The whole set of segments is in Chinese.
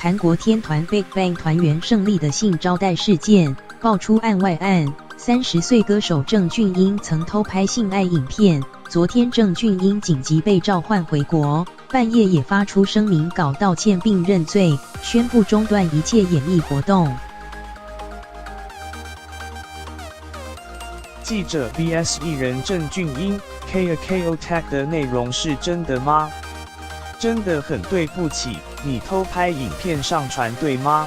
韩国天团 BigBang 团员胜利的性招待事件爆出案外案，30岁歌手郑俊英曾偷拍性爱影片，昨天郑俊英紧急被召唤回国，半夜也发出声明稿道歉并认罪，宣布中断一切演艺活动。记者 vs 艺人郑俊英 KO Tag 的内容是真的吗？真的很对不起，你偷拍影片上传对吗？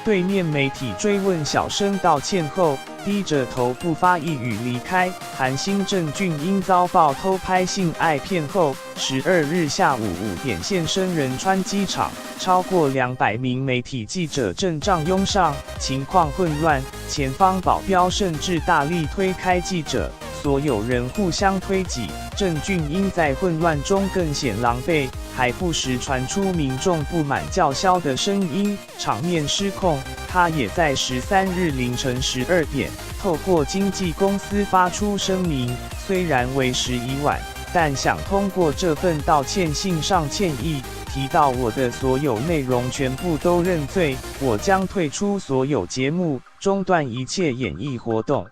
对面媒体追问，小声道歉后，低着头不发一语离开。韩星郑俊英遭曝偷拍性爱片后，12日下午5点现身仁川机场，超过200名媒体记者阵仗拥上，情况混乱，前方保镖甚至大力推开记者。所有人互相推挤，郑俊英在混乱中更显狼狈，还不时传出民众不满叫嚣的声音，场面失控。他也在13日凌晨12点，透过经纪公司发出声明，虽然为时已晚，但想通过这份道歉信上歉意，提到我的所有内容全部都认罪，我将退出所有节目，中断一切演艺活动。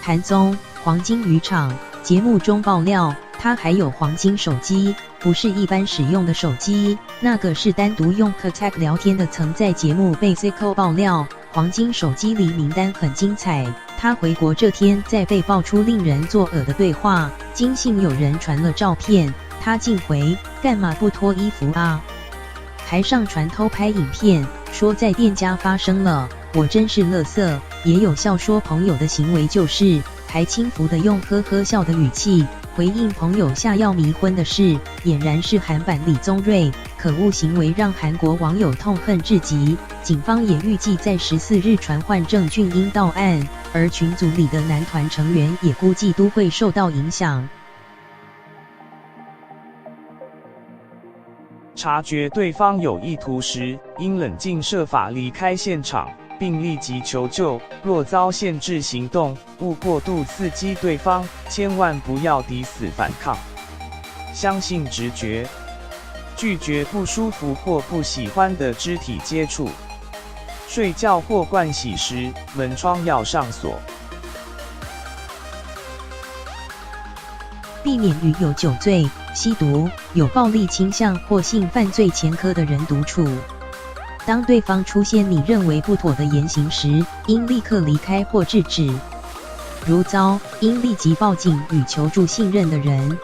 韩综《黄金渔场》节目中爆料，他还有黄金手机，不是一般使用的手机，那个是单独用 Contact 聊天的。曾在节目被 Zico 爆料，黄金手机里名单很精彩。他回国这天，在被爆出令人作呕的对话，惊信有人传了照片，他竟回：干嘛不脱衣服啊？还上传偷拍影片，说在店家发生了，我真是垃圾。也有笑说朋友的行为就是，还轻浮的用呵呵笑的语气回应朋友下药迷昏的事，俨然是韩版李宗瑞，可恶行为让韩国网友痛恨至极。警方也预计在14日传唤郑俊英到案，而群组里的男团成员也估计都会受到影响。察觉对方有意图时，应冷静设法离开现场，并立即求救。若遭限制行动，勿过度刺激对方，千万不要抵死反抗。相信直觉，拒绝不舒服或不喜欢的肢体接触。睡觉或盥洗时，门窗要上锁。避免与有酒醉、吸毒、有暴力倾向或性犯罪前科的人独处。当对方出现你认为不妥的言行时，应立刻离开或制止。如遭，应立即报警与求助信任的人。